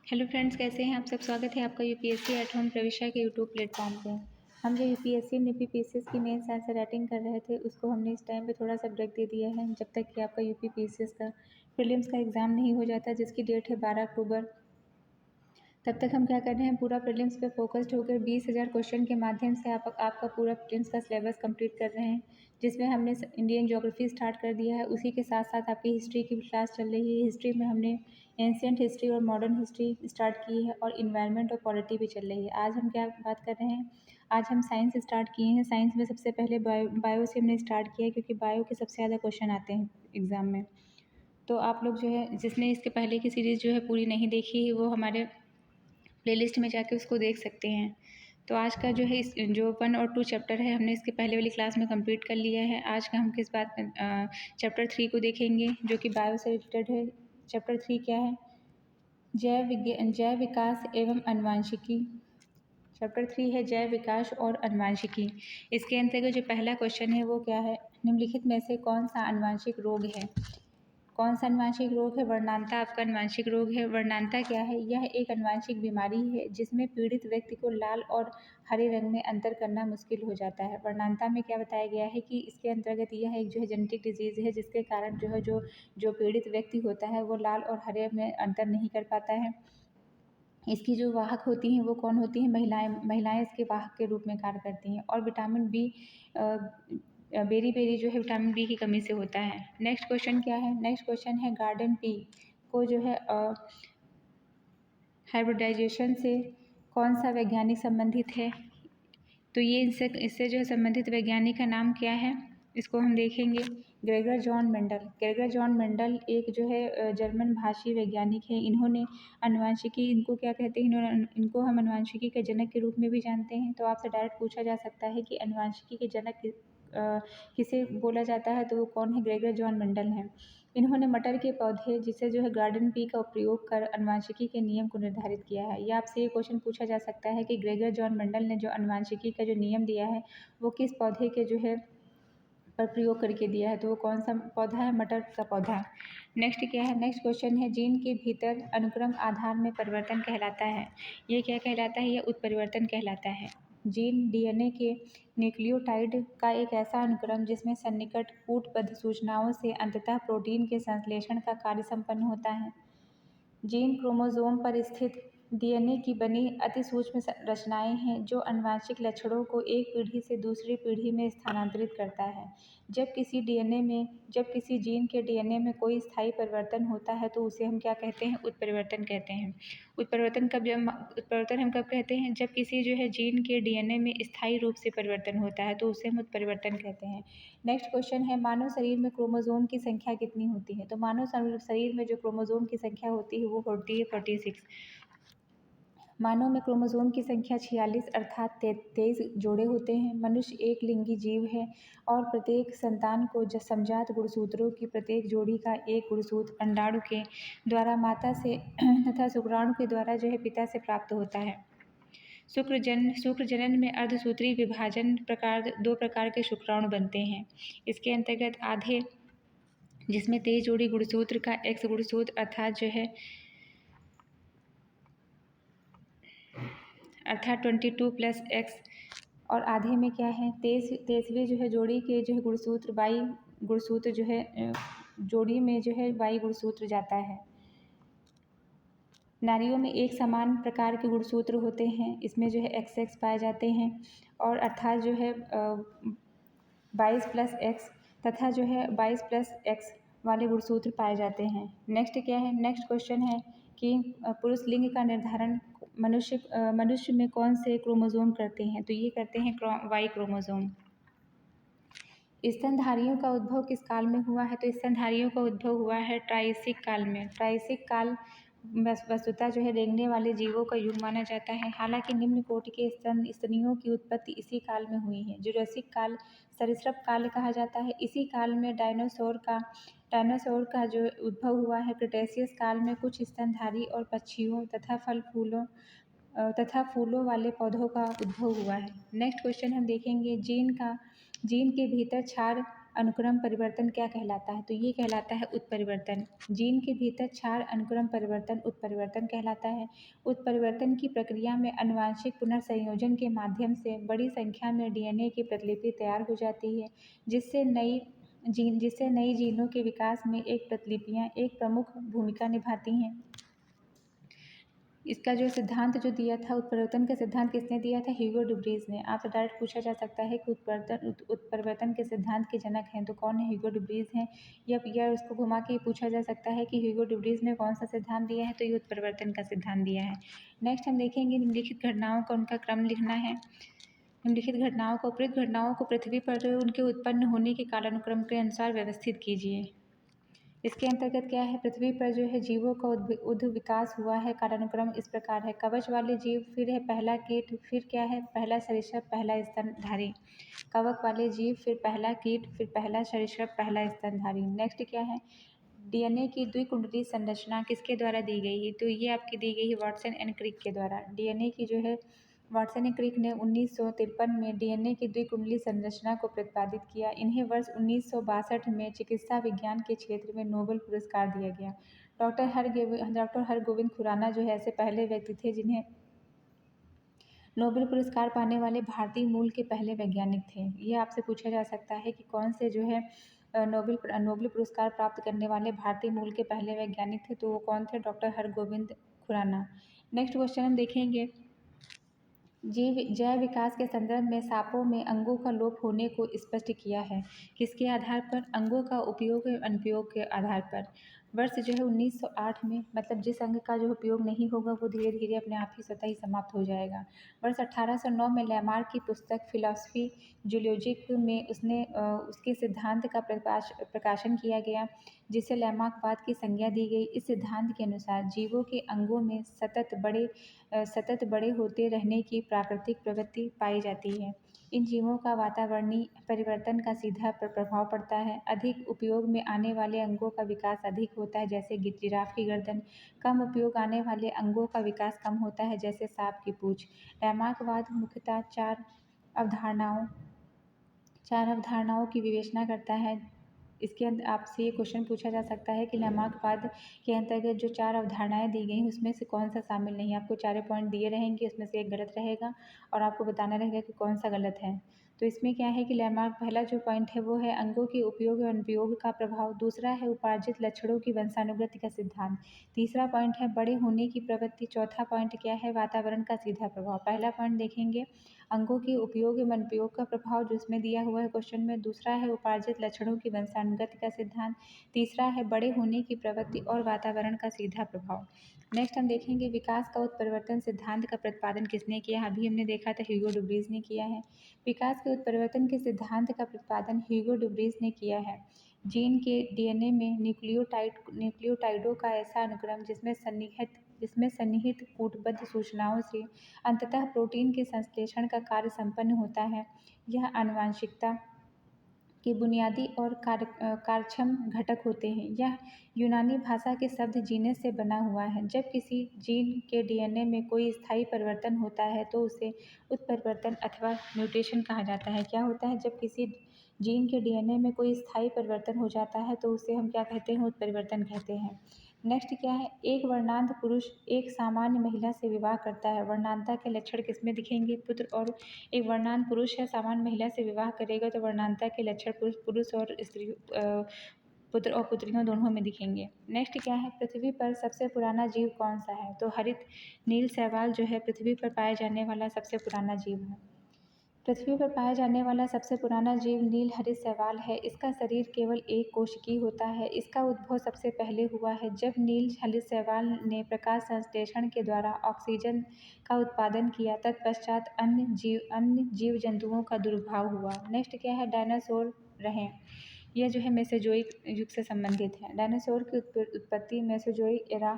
Hello friends, कैसे हैं आप सब। स्वागत है आपका यूपीएससी एट होम प्रविष्या के यूट्यूब प्लेटफॉर्म पे। हम जो यूपीएससी यूपीपीसीएस की मेंस आंसर राइटिंग कर रहे थे उसको हमने इस टाइम पे थोड़ा सा ब्रेक दे दिया है जब तक कि आपका यूपीपीसीएस का प्रीलिम्स का एग्ज़ाम नहीं हो जाता, जिसकी डेट है 12 अक्टूबर। तब तक हम क्या कर रहे हैं, पूरा प्रीलिम्स पे फोकस्ड होकर 20,000 क्वेश्चन के माध्यम से आपका पूरा प्रीलिम्स का सिलेबस कंप्लीट कर रहे हैं, जिसमें हमने इंडियन ज्योग्राफी स्टार्ट कर दिया है। उसी के साथ साथ आपकी हिस्ट्री की भी क्लास चल रही है। हिस्ट्री में हमने एंशियंट हिस्ट्री और मॉडर्न हिस्ट्री स्टार्ट की है और इन्वायरमेंट और पॉलिटी भी चल रही है। आज हम क्या बात कर रहे हैं, आज हम साइंस स्टार्ट किए हैं। साइंस में सबसे पहले बायो से हमने स्टार्ट किया है, क्योंकि बायो के सबसे ज़्यादा क्वेश्चन आते हैं एग्ज़ाम में। तो आप लोग जो है, जिसने इसके पहले की सीरीज़ जो है पूरी नहीं देखी, वो हमारे प्लेलिस्ट में जाके उसको देख सकते हैं। तो आज का जो है इस जो 1 और 2 चैप्टर है, हमने इसके पहले वाली क्लास में कंप्लीट कर लिया है। आज का हम किस बात में चैप्टर 3 को देखेंगे, जो कि बायो से रिलेटेड है। चैप्टर 3 क्या है, जैव विकास एवं अनुवांशिकी। चैप्टर 3 है जैव विकास और अनुवांशिकी। इसके अंतर्गत जो पहला क्वेश्चन है वो क्या है, निम्नलिखित में से कौन सा अनुवांशिक रोग है। कौन सा अनुवांशिक रोग है, वर्णांता आपका अनुवांशिक रोग है। वर्णांता क्या है, यह एक अनुवांशिक बीमारी है जिसमें पीड़ित व्यक्ति को लाल और हरे रंग में अंतर करना मुश्किल हो जाता है। वर्णांता में क्या बताया गया है कि इसके अंतर्गत यह एक जो है जेनेटिक डिजीज़ है, जिसके कारण जो है जो पीड़ित व्यक्ति होता है वो लाल और हरे में अंतर नहीं कर पाता है। इसकी जो वाहक होती हैं वो कौन होती हैं, महिलाएं इसके वाहक के रूप में कार्य करती हैं। और विटामिन बी बेरी बेरी जो है विटामिन बी की कमी से होता है। नेक्स्ट क्वेश्चन क्या है, नेक्स्ट क्वेश्चन है गार्डन पी को जो है हाइब्रिडाइजेशन से कौन सा वैज्ञानिक संबंधित है। तो ये इससे जो है संबंधित वैज्ञानिक का नाम क्या है, इसको हम देखेंगे। Gregor John Mendel. Gregor John Mendel एक जो है जर्मन भाषी वैज्ञानिक है। इन्होंने अनुवांशिकी, इनको क्या कहते हैं, इनको हम अनुवांशिकी के जनक के रूप में भी जानते हैं। तो आपसे डायरेक्ट पूछा जा सकता है कि अनुवांशिकी के जनक किसे बोला जाता है, तो वो कौन है, ग्रेगर जॉन मेंडल हैं। इन्होंने मटर के पौधे, जिसे जो है गार्डन पी का प्रयोग कर अनुवांशिकी के नियम को निर्धारित किया है। या आपसे ये क्वेश्चन पूछा जा सकता है कि ग्रेगर जॉन मेंडल ने जो अनुवांशिकी का जो नियम दिया है वो किस पौधे के जो है पर प्रयोग करके दिया है, तो वो कौन सा पौधा है, मटर का पौधा। नेक्स्ट क्या है, नेक्स्ट क्वेश्चन है जीन के भीतर अनुक्रम आधार में परिवर्तन कहलाता है। ये क्या कहलाता है, ये उत्परिवर्तन कहलाता है। जीन डीएनए के न्यूक्लियोटाइड का एक ऐसा अनुक्रम जिसमें सन्निकट कूटबद्ध सूचनाओं से अंततः प्रोटीन के संश्लेषण का कार्य संपन्न होता है। जीन क्रोमोसोम पर स्थित डीएनए की बनी अति सूक्ष्म रचनाएं हैं जो आनुवंशिक लक्षणों को एक पीढ़ी से दूसरी पीढ़ी में स्थानांतरित करता है। जब किसी जीन के डीएनए में कोई स्थायी परिवर्तन होता है तो उसे हम क्या कहते हैं, उत्परिवर्तन कहते हैं। उत्परिवर्तन हम कब कहते हैं, जब किसी जो है जीन के डीएनए में स्थायी रूप से परिवर्तन होता है तो उसे हम उत्परिवर्तन कहते हैं। नेक्स्ट क्वेश्चन है मानव शरीर में क्रोमोसोम की संख्या कितनी होती है। तो मानव शरीर में जो क्रोमोसोम की संख्या होती है वो होती है 46। मानव में क्रोमोसोम की संख्या 46 अर्थात 23 जोड़े होते हैं। मनुष्य एक लिंगी जीव है और प्रत्येक संतान को समजात गुणसूत्रों की प्रत्येक जोड़ी का एक गुणसूत्र अंडाणु के द्वारा माता से तथा शुक्राणु के द्वारा जो है पिता से प्राप्त होता है। शुक्र जनन में अर्धसूत्री विभाजन दो प्रकार के शुक्राणु बनते हैं। इसके अंतर्गत आधे, जिसमें 23 जोड़ी गुणसूत्र का एक्स गुणसूत्र अर्थात 22 प्लस एक्स, और आधे में क्या है, 23वीं जो है जोड़ी के जो है गुणसूत्र वाई गुणसूत्र जो है जोड़ी में जो है वाई गुणसूत्र जाता है। नारियों में एक समान प्रकार के गुणसूत्र होते हैं, इसमें जो है XX पाए जाते हैं, और अर्थात जो है 22 प्लस एक्स तथा जो है 22 प्लस एक्स वाले गुणसूत्र पाए जाते हैं। नेक्स्ट क्या है, नेक्स्ट क्वेश्चन है कि पुरुष लिंग का निर्धारण मनुष्य में कौन से क्रोमोसोम करते हैं। तो ये करते हैं वाई क्रोमोसोम। स्तनधारियों का उद्भव किस काल में हुआ है। तो स्तनधारियों का उद्भव हुआ है ट्राइसिक काल में। ट्राइसिक काल वस्तुतः जो है रेंगने वाले जीवों का युग माना जाता है। हालांकि निम्न कोटि के स्तनियों की उत्पत्ति इसी काल में हुई है। जुरासिक काल सरीसृप काल कहा जाता है। इसी काल में डायनासोर का जो उद्भव हुआ है। क्रिटेशियस काल में कुछ स्तनधारी और पक्षियों तथा फूलों वाले पौधों का उद्भव हुआ है। नेक्स्ट क्वेश्चन हम देखेंगे जीन के भीतर क्षार अनुक्रम परिवर्तन क्या कहलाता है? तो ये कहलाता है उत्परिवर्तन। जीन के भीतर 4 अनुक्रम परिवर्तन उत्परिवर्तन कहलाता है। उत्परिवर्तन की प्रक्रिया में आनुवंशिक पुनर्संयोजन के माध्यम से बड़ी संख्या में डीएनए की प्रतिलिपि तैयार हो जाती है, जिससे नई जीनों के विकास में एक प्रतिलिपियाँ एक प्रमुख भूमिका निभाती हैं। इसका जो सिद्धांत जो दिया था, उत्परिवर्तन का सिद्धांत किसने दिया था? ह्यूगो डुब्रीज ने। आपसे डायरेक्ट पूछा जा सकता है कि उत्परिवर्तन के सिद्धांत के जनक हैं तो कौन है? ह्यूगो डुब्रीज हैं। या उसको घुमा के पूछा जा सकता है कि ह्यूगो डुब्रीज ने कौन सा सिद्धांत दिया है? तो ये उत्परिवर्तन का सिद्धांत दिया है। नेक्स्ट हम देखेंगे निम्नलिखित घटनाओं का उनका क्रम लिखना है। निम्नलिखित घटनाओं को उपयुक्त घटनाओं को पृथ्वी पर उनके उत्पन्न होने के कालानुक्रम के अनुसार व्यवस्थित कीजिए। इसके अंतर्गत क्या है? पृथ्वी पर जो है जीवों का उद्भ विकास हुआ है। कालानुक्रम इस प्रकार है: कवच वाले जीव, फिर है पहला कीट, फिर क्या है? पहला सरीसृप, पहला स्तनधारी। कवक वाले जीव, फिर पहला कीट, फिर पहला सरीसृप, पहला स्तनधारी। नेक्स्ट क्या है? डीएनए की द्विकुंडलीय संरचना किसके द्वारा दी गई है? तो ये आपकी दी गई है वाटसन एंड क्रिक के द्वारा। डीएनए की जो है वाटसन एंड क्रिक ने 1953 में डीएनए की द्विकुंडलीय संरचना को प्रतिपादित किया। इन्हें वर्ष 1962 में चिकित्सा विज्ञान के क्षेत्र में नोबेल पुरस्कार दिया गया। डॉक्टर हरगोविंद खुराना जो है ऐसे पहले व्यक्ति थे जिन्हें नोबेल पुरस्कार पाने वाले भारतीय मूल के पहले वैज्ञानिक थे। ये आपसे पूछा जा सकता है कि कौन से जो है नोबेल पुरस्कार प्राप्त करने वाले भारतीय मूल के पहले वैज्ञानिक थे, तो वो कौन थे? Doctor Hargobind Khorana. Next question हम देखेंगे, जैव विकास के संदर्भ में सांपों में अंगों का लोप होने को स्पष्ट किया है। किसके आधार पर? अंगों का उपयोग एवं अनुपयोग के आधार पर। वर्ष जो है 1908 में, मतलब जिस अंग का जो उपयोग नहीं होगा वो धीरे धीरे अपने आप ही स्वतः ही समाप्त हो जाएगा। वर्ष 1809 में लैमार्क की पुस्तक फिलॉसफी जूलॉजिक में उसके सिद्धांत का प्रकाशन किया गया, जिसे लैमार्कवाद की संज्ञा दी गई। इस सिद्धांत के अनुसार जीवों के अंगों में सतत बड़े होते रहने की प्राकृतिक प्रवृत्ति पाई जाती है। इन जीवों का वातावरणीय परिवर्तन का सीधा प्रभाव पड़ता है। अधिक उपयोग में आने वाले अंगों का विकास अधिक होता है, जैसे जिराफ की गर्दन। कम उपयोग आने वाले अंगों का विकास कम होता है, जैसे सांप की पूंछ। लैमार्कवाद मुख्यतः चार अवधारणाओं की विवेचना करता है। इसके अंदर आपसे ये क्वेश्चन पूछा जा सकता है कि लैमार्कवाद के अंतर्गत जो 4 अवधारणाएं दी गई उसमें से कौन सा शामिल नहीं है। आपको 4 पॉइंट दिए रहेंगे, उसमें से एक गलत रहेगा और आपको बताना रहेगा कि कौन सा गलत है। तो इसमें क्या है कि लैमार्क पहला जो पॉइंट है वो है अंगों के उपयोग और अनुपयोग का प्रभाव। दूसरा है उपार्जित लक्षणों की वंशानुगति का सिद्धांत। तीसरा पॉइंट है बड़े होने की प्रवृत्ति। चौथा पॉइंट क्या है? वातावरण का सीधा प्रभाव। पहला पॉइंट देखेंगे अंगों के उपयोग एवं अनुपयोग का प्रभाव, जो इसमें दिया हुआ है क्वेश्चन में। दूसरा है उपार्जित लक्षणों की वंशानुगति का सिद्धांत। तीसरा है बड़े होने की प्रवृत्ति और वातावरण का सीधा प्रभाव। नेक्स्ट हम देखेंगे विकास का उत्परिवर्तन सिद्धांत का प्रतिपादन किसने किया? अभी हमने देखा था ह्यूगो डुब्रीज ने किया है। विकास के उत्परिवर्तन के सिद्धांत का प्रतिपादन ह्यूगो डुब्रीज ने किया है। जीन के डीएनए में न्यूक्लियोटाइडों का ऐसा अनुक्रम जिसमें सन्निहित कूटबद्ध सूचनाओं से अंततः प्रोटीन के संश्लेषण का कार्य संपन्न होता है। यह आनुवंशिकता के बुनियादी और कार्यक्षम घटक होते हैं। यह यूनानी भाषा के शब्द जीनस से बना हुआ है। जब किसी जीन के डीएनए में कोई स्थायी परिवर्तन होता है तो उसे उत्परिवर्तन अथवा म्यूटेशन कहा जाता है। क्या होता है? जब किसी जीन के डीएनए में कोई स्थायी परिवर्तन हो जाता है तो उसे हम क्या कहते हैं? उत्परिवर्तन कहते हैं। नेक्स्ट क्या है? एक वर्णांध पुरुष एक सामान्य महिला से विवाह करता है। वर्णांधता के लक्षण किसमें दिखेंगे? पुत्र और एक वर्णांध पुरुष है सामान्य महिला से विवाह करेगा तो वर्णांधता के लक्षण पुरुष और स्त्री पुत्र और पुत्रियों दोनों में दिखेंगे। नेक्स्ट क्या है? पृथ्वी पर सबसे पुराना जीव कौन सा है? तो हरित नील शैवाल जो है पृथ्वी पर पाया जाने वाला सबसे पुराना जीव है। पृथ्वी पर पाया जाने वाला सबसे पुराना जीव नील हरित शैवाल है। इसका शरीर केवल एक कोशिकीय होता है। इसका उद्भव सबसे पहले हुआ है जब नील हरित शैवाल ने प्रकाश संश्लेषण के द्वारा ऑक्सीजन का उत्पादन किया। तत्पश्चात अन्य जीव जंतुओं का दुर्भाव हुआ। नेक्स्ट क्या है? डायनासोर रहे। यह जो है मेसोजोइक युग से संबंधित है। डायनासोर की उत्पत्ति मेसोजोइक एरा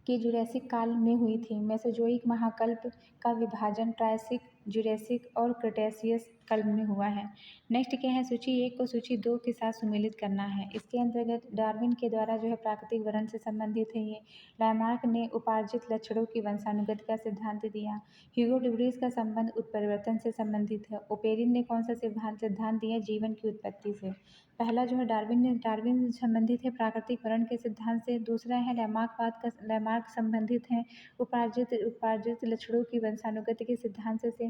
के जुरासिक काल में हुई थी। मेसोजोइक महाकल्प का विभाजन ट्रायसिक जुरेसिक और क्रेटेशियस काल में हुआ है। नेक्स्ट क्या है, सूची 1 को सूची 2 के साथ सुमेलित करना है। इसके अंतर्गत डार्विन के द्वारा जो है प्राकृतिक वर्ण से संबंधित है ये। लैमार्क ने उपार्जित लक्षणों की वंशानुगत का सिद्धांत दिया। ह्यूगो डुब्रीज का संबंध उत्परिवर्तन से संबंधित है। ओपेरिन ने कौन सा सिद्धांत दिया, जीवन की उत्पत्ति से। पहला जो है डार्विन संबंधित है प्राकृतिक वर्ण के सिद्धांत से। दूसरा है लैमार्क संबंधित है उपार्जित लक्षणों की वंशानुगति के सिद्धांत से।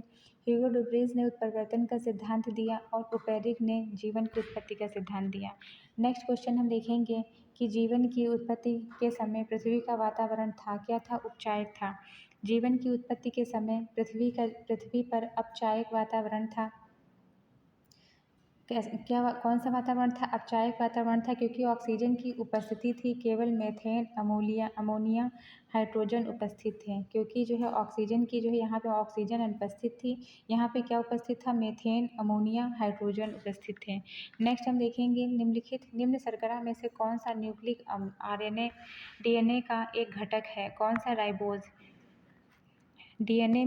ह्यूगो डुब्रीज ने उत्परिवर्तन का सिद्धांत दिया और ओपेरिन ने जीवन की उत्पत्ति का सिद्धांत दिया। नेक्स्ट क्वेश्चन हम देखेंगे कि जीवन की उत्पत्ति के समय पृथ्वी का वातावरण था, क्या था, उपचायक था। जीवन की उत्पत्ति के समय पृथ्वी पर अपचायक वातावरण था। कौन सा वातावरण था, अपचायक वातावरण था, क्योंकि ऑक्सीजन की उपस्थिति थी। केवल मीथेन, अमोनिया, हाइड्रोजन उपस्थित थे। क्योंकि जो है ऑक्सीजन की जो है यहाँ पे ऑक्सीजन अनुपस्थित थी, यहाँ पे क्या उपस्थित था, मीथेन, अमोनिया, हाइड्रोजन उपस्थित थे। नेक्स्ट हम देखेंगे निम्न शर्करा में से कौन सा न्यूक्लिक RNA DNA का एक घटक है, कौन सा, राइबोज। डीएनए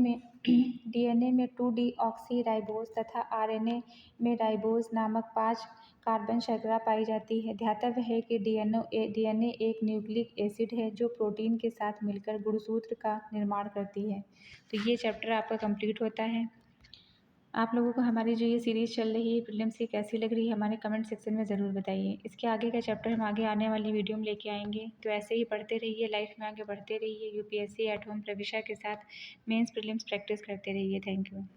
में 2 डीऑक्सी राइबोज तथा आरएनए में राइबोज नामक 5 कार्बन शर्करा पाई जाती है। ध्यातव्य है कि डीएनए एक न्यूक्लिक एसिड है जो प्रोटीन के साथ मिलकर गुणसूत्र का निर्माण करती है। तो ये चैप्टर आपका कंप्लीट होता है। आप लोगों को हमारी जो ये सीरीज़ चल रही है प्रीलिम्स की कैसी लग रही है, हमारे कमेंट सेक्शन में ज़रूर बताइए। इसके आगे का चैप्टर हम आगे आने वाली वीडियो में लेके आएंगे। तो ऐसे ही पढ़ते रहिए, लाइफ में आगे बढ़ते रहिए, यूपीएससी एट होम प्रविशा के साथ मेंस प्रीलिम्स प्रैक्टिस करते रहिए। Thank you.